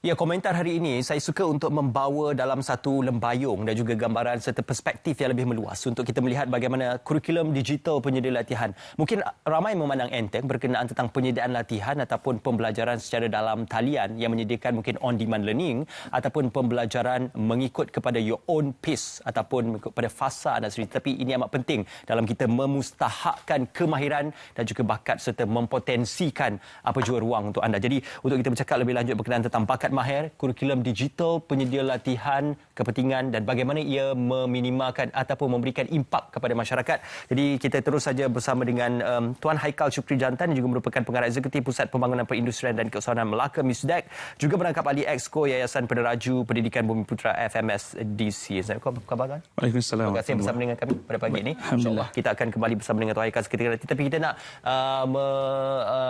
Ya, komentar hari ini saya suka untuk membawa dalam satu lembayung dan juga gambaran serta perspektif yang lebih meluas untuk kita melihat bagaimana kurikulum digital penyedia latihan. Mungkin ramai memandang enteng berkenaan tentang penyediaan latihan ataupun pembelajaran secara dalam talian yang menyediakan mungkin on-demand learning ataupun pembelajaran mengikut kepada your own pace ataupun kepada fasa anda sendiri. Tapi ini amat penting dalam kita memustahakkan kemahiran dan juga bakat serta mempotensikan apa jua ruang untuk anda. Jadi untuk kita bercakap lebih lanjut berkenaan tentang bakat mahir, kurikulum digital, penyedia latihan, kepentingan dan bagaimana ia meminimalkan ataupun memberikan impak kepada masyarakat. Jadi kita terus saja bersama dengan Tuan Haikal Shukri Jantan yang juga merupakan pengarah eksekutif Pusat Pembangunan Perindustrian dan Keusahawanan Melaka MISDEC, juga merangkap ahli Exco Yayasan Peneraju Pendidikan Bumiputra FMSDC. Apa khabar? Waalaikumsalam. Terima kasih bersama dengan kami pada pagi ini. InsyaAllah kita akan kembali bersama dengan Tuan Haikal seketika nanti. Tapi kita nak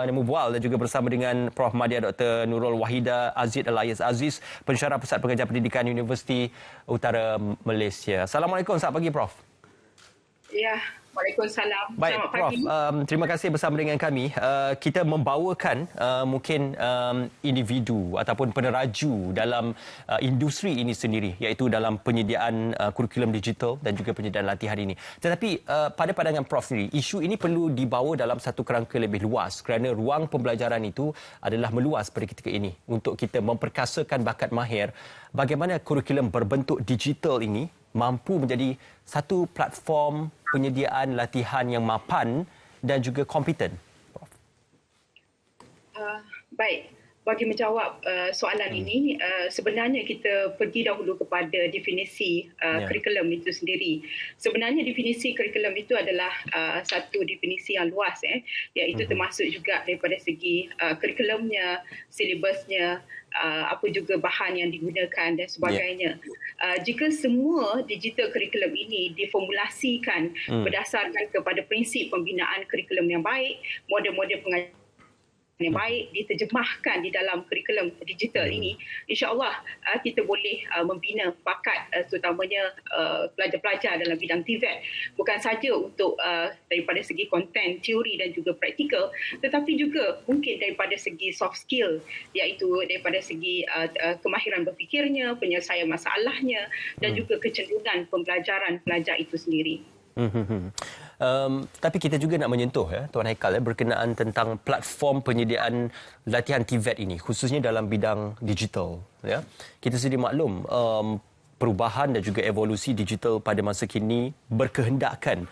membual dan juga bersama dengan Prof. Madya Dr. Nurul Wahida Alias Aziz, pensyarah Pusat Pengajar Pendidikan Universiti Utara Malaysia. Assalamualaikum, selamat pagi Prof. Ya, Waalaikumsalam. Baik, Selamat Prof. pagi. Terima kasih bersama dengan kami. Kita membawakan mungkin individu ataupun peneraju dalam industri ini sendiri, iaitu dalam penyediaan kurikulum digital dan juga penyediaan latihan ini. Tetapi pada pandangan Prof sendiri, isu ini perlu dibawa dalam satu kerangka lebih luas kerana ruang pembelajaran itu adalah meluas pada ketika ini untuk kita memperkasakan bakat mahir. Bagaimana kurikulum berbentuk digital ini mampu menjadi satu platform penyediaan latihan yang mapan dan juga kompeten? Baik, bagi menjawab soalan ini, sebenarnya kita pergi dahulu kepada definisi kurikulum itu sendiri. Sebenarnya definisi kurikulum itu adalah satu definisi yang luas, iaitu termasuk juga daripada segi kurikulumnya, silibusnya, apa juga bahan yang digunakan dan sebagainya. Jika semua digital kurikulum ini diformulasikan berdasarkan kepada prinsip pembinaan kurikulum yang baik, model-model pengajaran yang baik diterjemahkan di dalam kurikulum digital ini, insya-Allah kita boleh membina bakat terutamanya pelajar-pelajar dalam bidang TVET, bukan saja untuk daripada segi konten, teori dan juga praktikal, tetapi juga mungkin daripada segi soft skill, iaitu daripada segi kemahiran berfikirnya, penyelesaian masalahnya dan juga kecenderungan pembelajaran pelajar itu sendiri. Tapi kita juga nak menyentuh Tuan Haikal berkenaan tentang platform penyediaan latihan TVET ini, khususnya dalam bidang digital. Kita sedia maklum perubahan dan juga evolusi digital pada masa kini berkehendakkan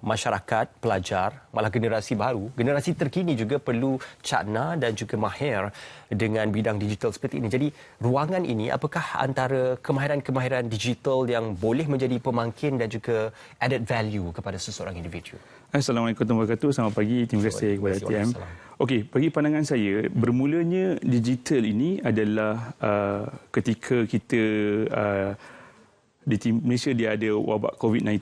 masyarakat, pelajar, malah generasi baru, generasi terkini juga perlu cakna dan juga mahir dengan bidang digital seperti ini. Jadi ruangan ini, apakah antara kemahiran-kemahiran digital yang boleh menjadi pemangkin dan juga added value kepada seseorang individu? Assalamualaikum warahmatullahi wabarakatuh. Selamat pagi. Terima kasih kepada TM. Okey, bagi pandangan saya, bermulanya digital ini adalah ketika kita di Malaysia dia ada wabak COVID-19.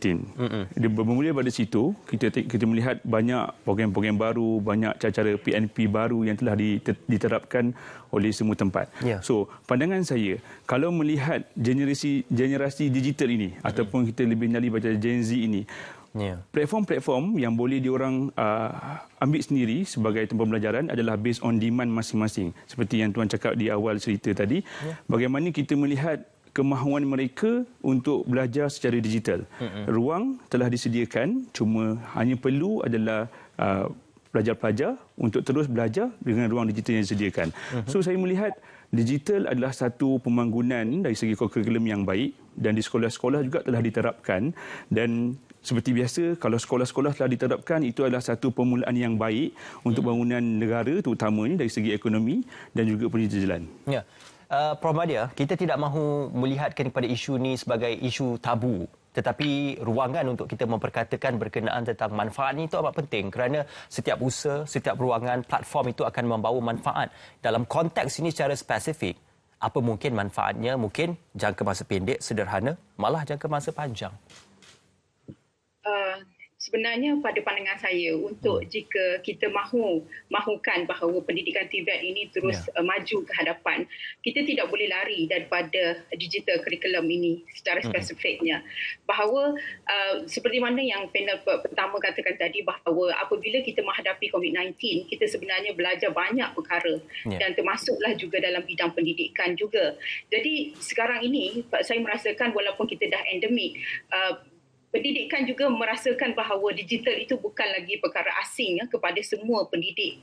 Dia bermula pada situ, kita melihat banyak program-program baru, banyak cara-cara PNP baru yang telah diterapkan oleh semua tempat. So, pandangan saya, kalau melihat generasi digital ini ataupun kita lebih nyali baca Gen Z ini, platform-platform yang boleh diorang ambil sendiri sebagai tempat pembelajaran adalah based on demand masing-masing. Seperti yang Tuan cakap di awal cerita tadi, bagaimana kita melihat kemahuan mereka untuk belajar secara digital. Ruang telah disediakan, cuma hanya perlu adalah pelajar-pelajar untuk terus belajar dengan ruang digital yang disediakan. So saya melihat digital adalah satu pembangunan dari segi kurikulum yang baik dan di sekolah-sekolah juga telah diterapkan, dan seperti biasa kalau sekolah-sekolah telah diterapkan, itu adalah satu permulaan yang baik untuk bangunan negara terutamanya dari segi ekonomi dan juga penjajahan. Ya. Prof. Madya, kita tidak mahu melihatkan kepada isu ini sebagai isu tabu, tetapi ruangan untuk kita memperkatakan berkenaan tentang manfaat ini itu amat penting kerana setiap usaha, setiap ruangan, platform itu akan membawa manfaat. Dalam konteks ini secara spesifik, apa mungkin manfaatnya? Mungkin jangka masa pendek, sederhana, malah jangka masa panjang. sebenarnya pada pandangan saya untuk jika kita mahukan bahawa pendidikan TVET ini terus maju ke hadapan, kita tidak boleh lari daripada digital curriculum ini secara spesifiknya. Bahawa seperti mana yang panel pertama katakan tadi, bahawa apabila kita menghadapi COVID-19, kita sebenarnya belajar banyak perkara dan termasuklah juga dalam bidang pendidikan juga. Jadi sekarang ini saya merasakan walaupun kita dah endemik, pendidikan juga merasakan bahawa digital itu bukan lagi perkara asing kepada semua pendidik,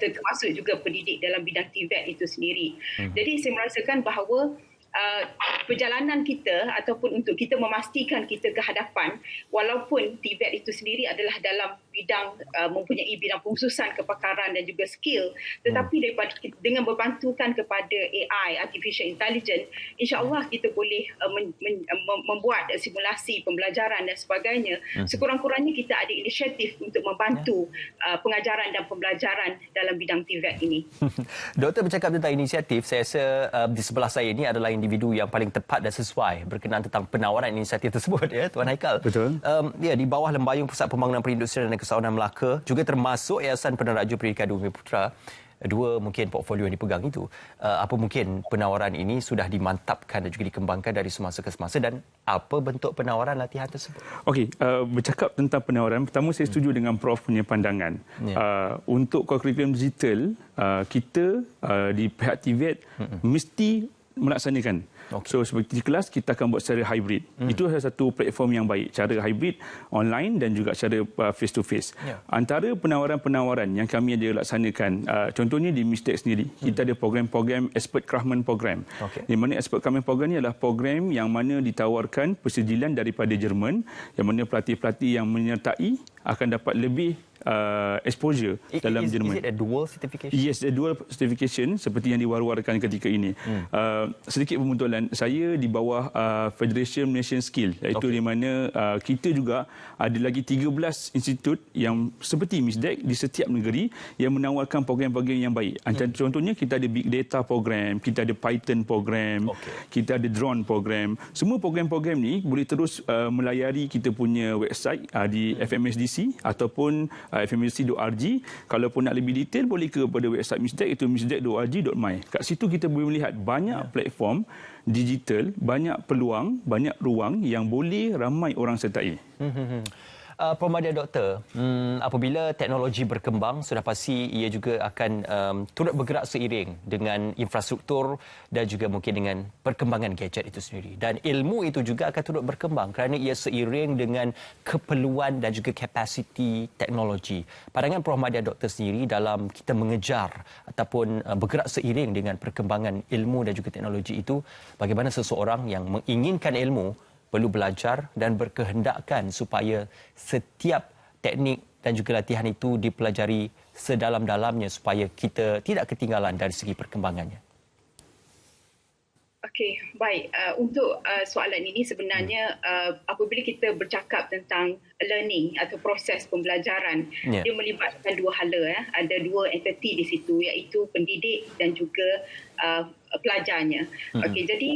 termasuk juga pendidik dalam bidang TVET itu sendiri. Jadi saya merasakan bahawa perjalanan kita ataupun untuk kita memastikan kita ke hadapan, walaupun TVET itu sendiri adalah dalam bidang mempunyai bidang pengkhususan kepakaran dan juga skill, tetapi daripada dengan berbantukan kepada AI, Artificial Intelligence, insya-Allah kita boleh membuat simulasi pembelajaran dan sebagainya. Sekurang-kurangnya kita ada inisiatif untuk membantu pengajaran dan pembelajaran dalam bidang TVET ini. Doktor bercakap tentang inisiatif, saya rasa di sebelah saya ini adalah individu yang paling tepat dan sesuai berkenaan tentang penawaran inisiatif tersebut, ya, Tuan Haikal. Betul. Ya, di bawah Lembayung Pusat Pembangunan Perindustrian dan Kesawanan Melaka, juga termasuk Yayasan Peneraju Pendidikan Bumi Putra. Dua mungkin portfolio yang dipegang itu. Apa mungkin penawaran ini sudah dimantapkan dan juga dikembangkan dari semasa ke semasa, dan apa bentuk penawaran latihan tersebut? Okey, bercakap tentang penawaran, pertama saya setuju dengan Prof punya pandangan. Untuk kurikulum digital, kita di pihak TVET mesti melaksanakan. So seperti di kelas kita akan buat secara hybrid. Itu salah satu platform yang baik, cara hybrid online dan juga cara face to face. Antara penawaran-penawaran yang kami ada laksanakan, contohnya di MISTEC sendiri, kita ada program-program Expert Craftsman Program. Di mana Expert Craftsman Program ini adalah program yang mana ditawarkan persejilan daripada Jerman, yang mana pelatih-pelatih yang menyertai akan dapat lebih exposure dalam Jerman. Is it a dual certification? Yes, a dual certification seperti yang diwar-warkan ketika ini. Sedikit pembetulan, saya di bawah Federation Malaysian Skill, iaitu di mana kita juga ada lagi 13 institut yang seperti MISDEC di setiap negeri yang menawarkan program-program yang baik. Antara contohnya kita ada Big Data program, kita ada Python program, kita ada Drone program. Semua program-program ni boleh terus melayari kita punya website di FMSDC ataupun fmsdc.org. Kalau pun nak lebih detail, boleh ke pada website MISDEC, itu misdec.org.my. Kat situ kita boleh melihat banyak platform digital, banyak peluang, banyak ruang yang boleh ramai orang sertai. Prof Madya, Doktor, apabila teknologi berkembang, sudah pasti ia juga akan turut bergerak seiring dengan infrastruktur dan juga mungkin dengan perkembangan gadget itu sendiri. Dan ilmu itu juga akan turut berkembang kerana ia seiring dengan keperluan dan juga kapasiti teknologi. Pandangan Prof Madya, Doktor sendiri dalam kita mengejar ataupun bergerak seiring dengan perkembangan ilmu dan juga teknologi itu, bagaimana seseorang yang menginginkan ilmu perlu belajar dan berkehendakkan supaya setiap teknik dan juga latihan itu dipelajari sedalam-dalamnya supaya kita tidak ketinggalan dari segi perkembangannya. Okey, baik. Untuk soalan ini sebenarnya apabila kita bercakap tentang learning atau proses pembelajaran, dia melibatkan dua hala. Ada dua entiti di situ, iaitu pendidik dan juga pelajarnya. Okey, jadi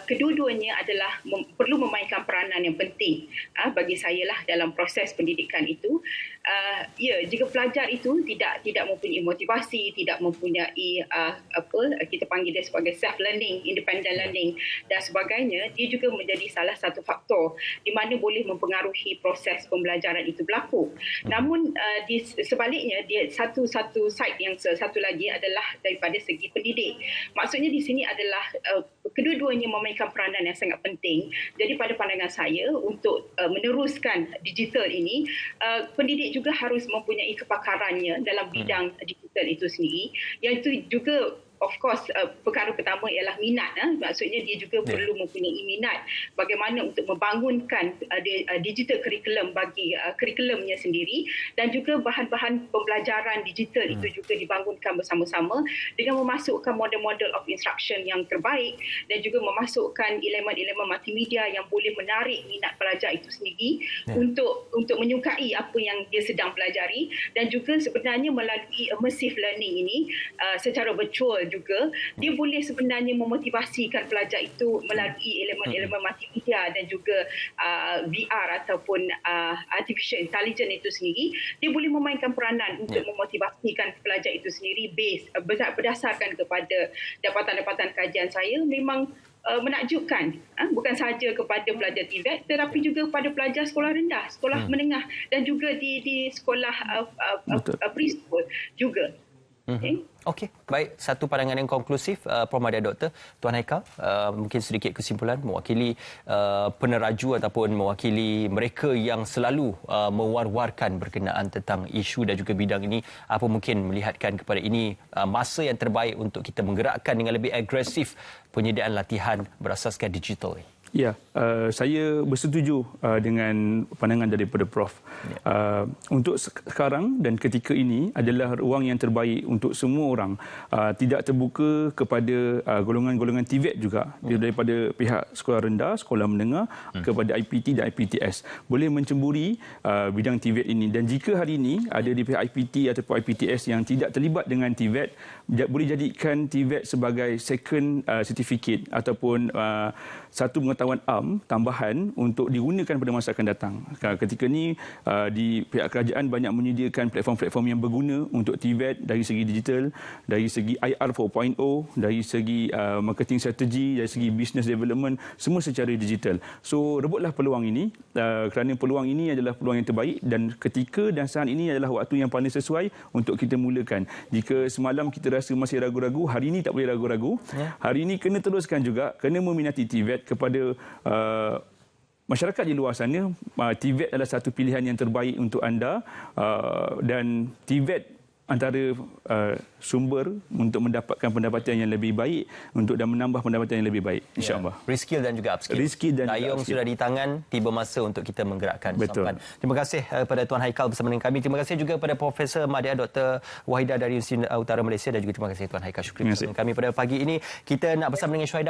kedua-duanya adalah perlu memainkan peranan yang penting bagi saya lah dalam proses pendidikan itu. Ya, jika pelajar itu tidak mempunyai motivasi, tidak mempunyai kita panggil dia sebagai self learning, independent learning dan sebagainya, dia juga menjadi salah satu faktor di mana boleh mempengaruhi proses pembelajaran itu berlaku. Namun sebaliknya, dia satu side yang satu lagi adalah daripada segi pendidik. Maksudnya di sini adalah kedua-duanya memainkan peranan yang sangat penting. Jadi pada pandangan saya, untuk meneruskan digital ini, pendidik juga harus mempunyai kepakarannya dalam bidang digital itu sendiri. Yang itu juga of course perkara pertama ialah minat. Maksudnya dia juga perlu mempunyai minat bagaimana untuk membangunkan digital curriculum bagi kurikulumnya sendiri, dan juga bahan-bahan pembelajaran digital itu juga dibangunkan bersama-sama dengan memasukkan model-model of instruction yang terbaik dan juga memasukkan elemen-elemen multimedia yang boleh menarik minat pelajar itu sendiri untuk menyukai apa yang dia sedang pelajari, dan juga sebenarnya melalui immersive learning ini secara virtual juga, dia boleh sebenarnya memotivasikan pelajar itu melalui elemen-elemen multimedia dan juga VR ataupun artificial intelligence itu sendiri. Dia boleh memainkan peranan untuk memotivasikan pelajar itu sendiri berdasarkan kepada dapatan-dapatan kajian saya memang menakjubkan, bukan sahaja kepada pelajar TVET tetapi juga kepada pelajar sekolah rendah, sekolah menengah dan juga di sekolah preschool juga. Okey, baik. Satu pandangan yang konklusif, Prof. Madya Dr. Tuan Haikal, mungkin sedikit kesimpulan mewakili peneraju ataupun mewakili mereka yang selalu mewar-warkan berkenaan tentang isu dan juga bidang ini. Apa mungkin melihatkan kepada ini masa yang terbaik untuk kita menggerakkan dengan lebih agresif penyediaan latihan berasaskan digital ini? Ya, saya bersetuju dengan pandangan daripada Prof. Untuk sekarang dan ketika ini adalah ruang yang terbaik untuk semua orang. Tidak terbuka kepada golongan-golongan TVET juga. Daripada pihak sekolah rendah, sekolah menengah, kepada IPT dan IPTS. Boleh mencemburi bidang TVET ini. Dan jika hari ini ada di pihak IPT ataupun IPTS yang tidak terlibat dengan TVET, boleh jadikan TVET sebagai second certificate ataupun satu pengetahuan tambahan untuk digunakan pada masa akan datang. Ketika ini di pihak kerajaan banyak menyediakan platform-platform yang berguna untuk TVET dari segi digital, dari segi IR 4.0, dari segi marketing strategi, dari segi business development, semua secara digital. So rebutlah peluang ini kerana peluang ini adalah peluang yang terbaik dan ketika dan saat ini adalah waktu yang paling sesuai untuk kita mulakan. Jika semalam kita rasa masih ragu-ragu, hari ini tak boleh ragu-ragu. Hari ini kena teruskan juga, kena meminati TVET kepada masyarakat di luar sana. TVET adalah satu pilihan yang terbaik untuk anda dan TVET antara sumber untuk mendapatkan pendapatan yang lebih baik dan menambah pendapatan yang lebih baik, insya-Allah. Reskill dan juga upskill. Reskill dan dayung upskill sudah di tangan, tiba masa untuk kita menggerakkan. Betul. Sampan. Terima kasih kepada Tuan Haikal bersama dengan kami. Terima kasih juga kepada Profesor Madya Dr. Wahidah dari Universiti Utara Malaysia dan juga terima kasih Tuan Haikal Syukri bersama dengan kami pada pagi ini. Kita nak bersama dengan Syuhaidah